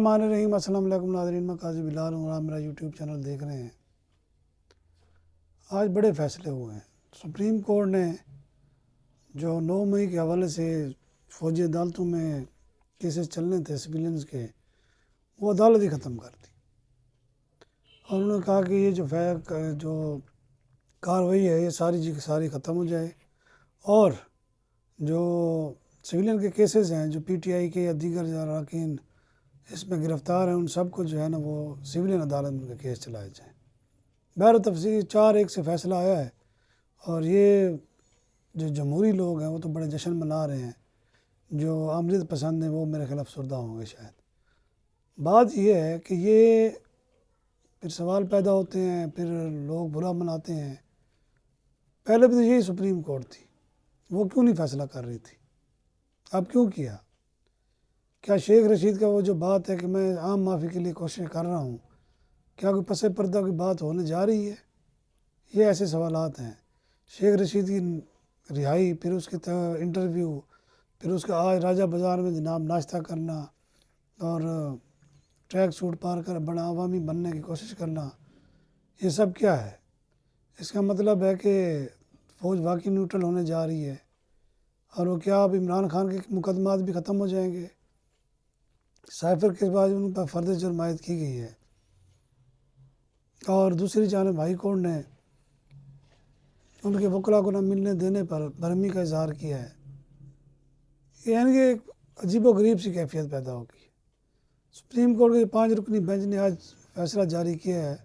बिस्मिल्लाहिर्रहमानिर्रहीम। अस्सलाम वालेकुम नाज़रीन, मैं काजी बिलाल हूँ और आप मेरा यूट्यूब चैनल देख रहे हैं। आज बड़े फ़ैसले हुए हैं। सुप्रीम कोर्ट ने जो 9 मई के हवाले से फ़ौजी अदालतों में केसेस चलने थे सिविलियंस के, वो अदालत ही ख़त्म कर दी और उन्होंने कहा कि ये जो कार्रवाई है ये सारी की सारी ख़त्म हो जाए और जो सिविलियन के केसेस हैं, जो PTI के या दीगर अरकान इसमें गिरफ़्तार हैं, उन सब को जो है ना वो सिविलियन अदालत में उनके केस चलाए जाएँ। बहर तफसील 4-1 से फ़ैसला आया है और ये जो जमहूरी लोग हैं वो तो बड़े जश्न मना रहे हैं, जो आमरीत पसंद हैं वो मेरे ख़िलाफ़ अफसरदा होंगे शायद। बात ये है कि ये फिर सवाल पैदा होते हैं, फिर लोग बुरा मनाते हैं। पहले भी तो यही सुप्रीम कोर्ट थी, वो क्यों नहीं फ़ैसला कर रही थी, अब क्यों किया? क्या शेख रशीद का वो जो बात है कि मैं आम माफ़ी के लिए कोशिश कर रहा हूँ, क्या कोई पसे पर्दा की बात होने जा रही है? ये ऐसे सवालात हैं। शेख रशीद की रिहाई, फिर उसके इंटरव्यू, फिर उसका आज राजा बाज़ार में जनाब नाश्ता करना और ट्रैक सूट पार कर बड़ा अवामी बनने की कोशिश करना, ये सब क्या है? इसका मतलब है कि फ़ौज वाकई न्यूट्रल होने जा रही है और वो क्या अब इमरान खान के मुकदमात भी ख़त्म हो जाएंगे? साइफ़र के बाद उन पर फ़र्द जुर्म आयद की गई है और दूसरी जानिब हाई कोर्ट ने उनके वकला को न मिलने देने पर बरहमी का इजहार किया है। यानी कि एक अजीब व गरीब सी कैफियत पैदा होगी। सुप्रीम कोर्ट के 5 रुकनी बेंच ने आज फैसला जारी किया है,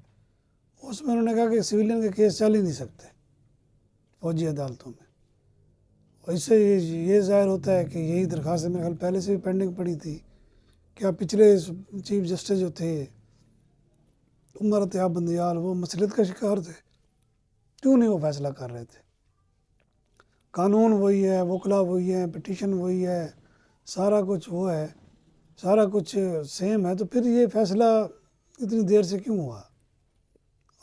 उसमें उन्होंने कहा कि सिविलियन के केस चल ही नहीं सकते फ़ौजी अदालतों में। और इससे ये ज़ाहिर होता है कि यही दरख्वास्त मेरे ख्याल पहले से भी पेंडिंग पड़ी थी। क्या पिछले चीफ जस्टिस जो थे उमर अत्याब बंदियाल, वो मसलियत का शिकार थे? क्यों नहीं वो फ़ैसला कर रहे थे? कानून वही है, वकला वही है, पिटीशन वही है, सारा कुछ वो है, सारा कुछ सेम है, तो फिर ये फ़ैसला इतनी देर से क्यों हुआ?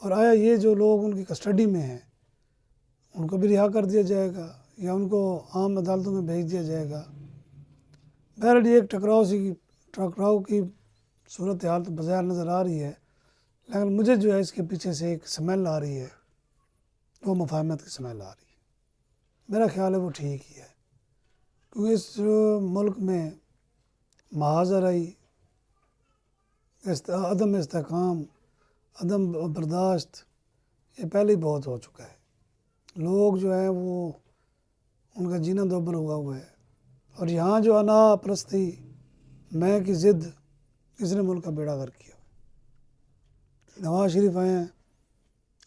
और आया ये जो लोग उनकी कस्टडी में हैं उनको भी रिहा कर दिया जाएगा या उनको आम अदालतों में भेज दिया जाएगा? बहरहाल ये एक टकराव की सूरत हाल तो बाज़ार नज़र आ रही है, लेकिन मुझे जो है इसके पीछे से एक स्मेल आ रही है, वो मुफाहमत की स्मेल आ रही है। मेरा ख़्याल है वो ठीक ही है, क्योंकि इस मुल्क में महाजराई, अदम इस्तेकाम, अदम बर्दाश्त ये पहले ही बहुत हो चुका है। लोग जो हैं वो उनका जीना दोबर हुआ है और यहाँ जो अना परस्ती, मैं की ज़िद, इसने मुल्क का बेड़ा गर्क किया। नवाज शरीफ आए हैं,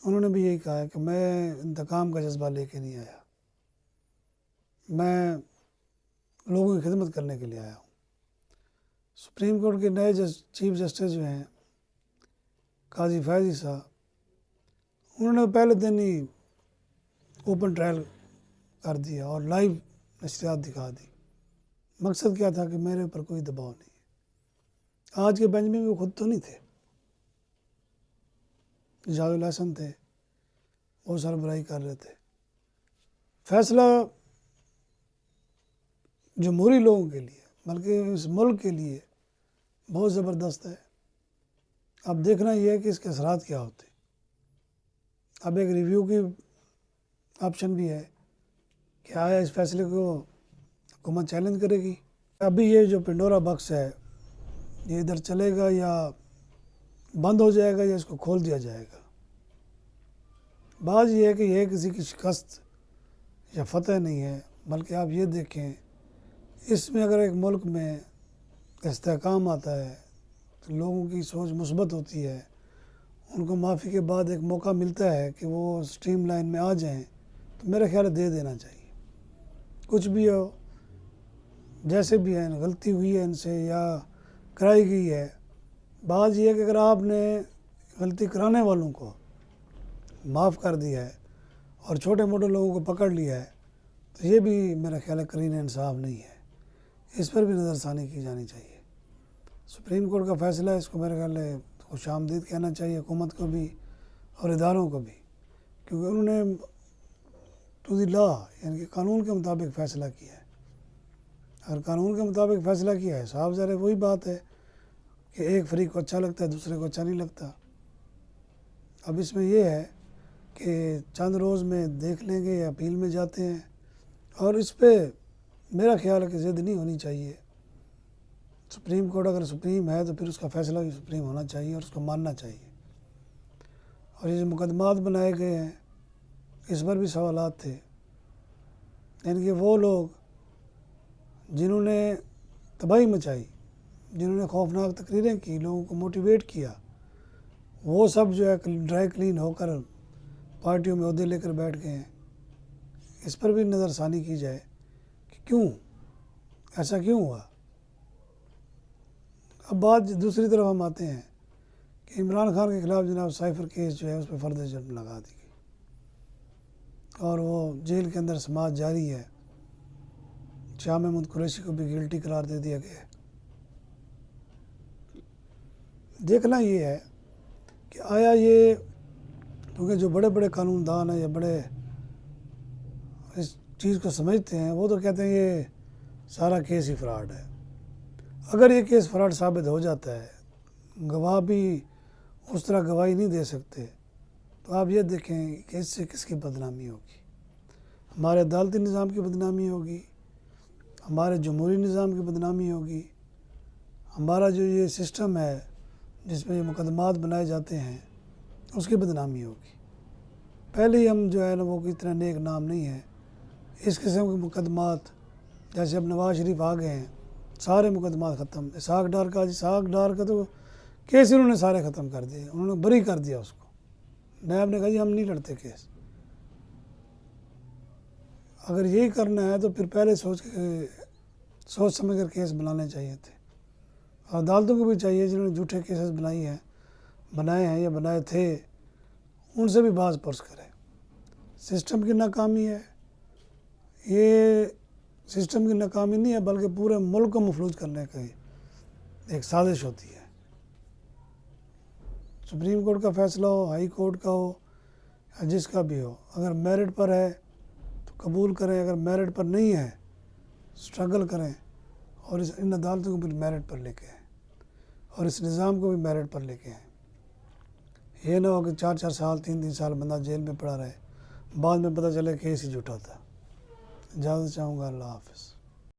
उन्होंने भी यही कहा है कि मैं इंतकाम का जज्बा लेके नहीं आया, मैं लोगों की खिदमत करने के लिए आया हूँ। सुप्रीम कोर्ट के नए चीफ जस्टिस जो हैं काजी फैज़ी साहब, उन्होंने पहले दिन ही ओपन ट्रायल कर दिया और लाइव नशरियात दिखा दी। मकसद क्या था कि मेरे ऊपर कोई दबाव नहीं है। आज के बेंच में वो खुद तो नहीं थे, इजाज़ुल हसन थे, वो सरबराही कर रहे थे। फ़ैसला जमहूरी लोगों के लिए बल्कि इस मुल्क के लिए बहुत ज़बरदस्त है। अब देखना ये है कि इसके असरात क्या होते हैं। अब एक रिव्यू की ऑप्शन भी है कि आया इस फैसले को हुकूमत चैलेंज करेगी। अभी ये जो पेंडोरा बॉक्स है ये इधर चलेगा या बंद हो जाएगा या इसको खोल दिया जाएगा। बात ये है कि यह किसी की शिकस्त या फतह नहीं है, बल्कि आप ये देखें, इसमें अगर एक मुल्क में इस्तेहकाम आता है तो लोगों की सोच मुस्बत होती है, उनको माफ़ी के बाद एक मौका मिलता है कि वो स्ट्रीम लाइन में आ जाएं, तो मेरा ख्याल है दे देना चाहिए। कुछ भी हो, जैसे भी है, गलती हुई है इनसे या कराई गई है। बात यह है कि अगर आपने गलती कराने वालों को माफ़ कर दिया है और छोटे मोटे लोगों को पकड़ लिया है, तो ये भी मेरा ख्याल है करीन इंसाफ नहीं है। इस पर भी नज़रसानी की जानी चाहिए। सुप्रीम कोर्ट का फ़ैसला है, इसको मेरे ख्याल है खुश आमदीद कहना चाहिए हुकूमत को भी और इदारों को भी, क्योंकि उन्होंने टू द लॉ यानी कि कानून के मुताबिक फ़ैसला किया है। अगर कानून के मुताबिक फ़ैसला किया है, साफ ज़ाहिर वही बात है کہ ایک فریق کو اچھا لگتا ہے دوسرے کو اچھا نہیں لگتا۔ اب اس میں یہ ہے کہ چند روز میں دیکھ لیں گے یا اپیل میں جاتے ہیں، اور اس پہ میرا خیال ہے کہ ضد نہیں ہونی چاہیے۔ سپریم کورٹ اگر سپریم ہے تو پھر اس کا فیصلہ بھی سپریم ہونا چاہیے اور اس کو ماننا چاہیے۔ اور یہ جو مقدمات بنائے گئے ہیں اس پر بھی سوالات تھے، یعنی کہ وہ لوگ جنہوں نے تباہی مچائی، جنہوں نے خوفناک تقریریں کی، لوگوں کو موٹیویٹ کیا، وہ سب جو ہے ڈرائی کلین ہو کر پارٹیوں میں عہدے لے کر بیٹھ گئے ہیں۔ اس پر بھی نظر ثانی کی جائے کہ کیوں ایسا کیوں ہوا۔ اب بات دوسری طرف ہم آتے ہیں کہ عمران خان کے خلاف جناب سائفر کیس جو ہے اس پہ فرد جرم لگا دی گئی اور وہ جیل کے اندر سماعت جاری ہے۔ شاہ محمود قریشی کو بھی گلٹی قرار دے دیا گیا ہے۔ دیکھنا یہ ہے کہ آیا یہ، کیونکہ جو بڑے بڑے قانون دان ہیں یا بڑے اس چیز کو سمجھتے ہیں وہ تو کہتے ہیں یہ سارا کیس ہی فراڈ ہے۔ اگر یہ کیس فراڈ ثابت ہو جاتا ہے، گواہ بھی اس طرح گواہی نہیں دے سکتے، تو آپ یہ دیکھیں کہ اس سے کس کی بدنامی ہوگی۔ ہمارے عدالتی نظام کی بدنامی ہوگی، ہمارے جمہوری نظام کی بدنامی ہوگی، ہمارا جو یہ سسٹم ہے جس میں یہ مقدمات بنائے جاتے ہیں اس کی بدنامی ہوگی۔ پہلے ہی ہم جو ہے نا وہ اتنا نیک نام نہیں ہے۔ اس قسم کے مقدمات جیسے اب نواز شریف آ گئے ہیں، سارے مقدمات ختم۔ اسحاق ڈار کا تو کیس انہوں نے سارے ختم کر دیے، انہوں نے بری کر دیا اس کو۔ نیب نے کہا جی ہم نہیں لڑتے کیس۔ اگر یہی کرنا ہے تو پھر پہلے سوچ سمجھ کر کیس بنانے چاہیے تھے، اور عدالتوں کو بھی چاہیے جنہوں نے جھوٹے کیسز بنائے ہیں یا بنائے تھے ان سے بھی باز پرس کریں۔ سسٹم کی ناکامی ہے، یہ سسٹم کی ناکامی نہیں ہے بلکہ پورے ملک کو مفلوج کرنے کی ایک سازش ہوتی ہے۔ سپریم کورٹ کا فیصلہ ہو، ہائی کورٹ کا ہو، یا جس کا بھی ہو، اگر میرٹ پر ہے تو قبول کریں، اگر میرٹ پر نہیں ہے سٹرگل کریں، اور ان عدالتوں کو بھی میرٹ پر لے کے آئیں اور اس نظام کو بھی میرٹ پر لے کے آئیں۔ یہ نہ ہو کہ 4 سال 3 سال بندہ جیل میں پڑا رہے، بعد میں پتہ چلے کیس ہی جھوٹا تھا۔ اجازت چاہوں گا، اللہ حافظ۔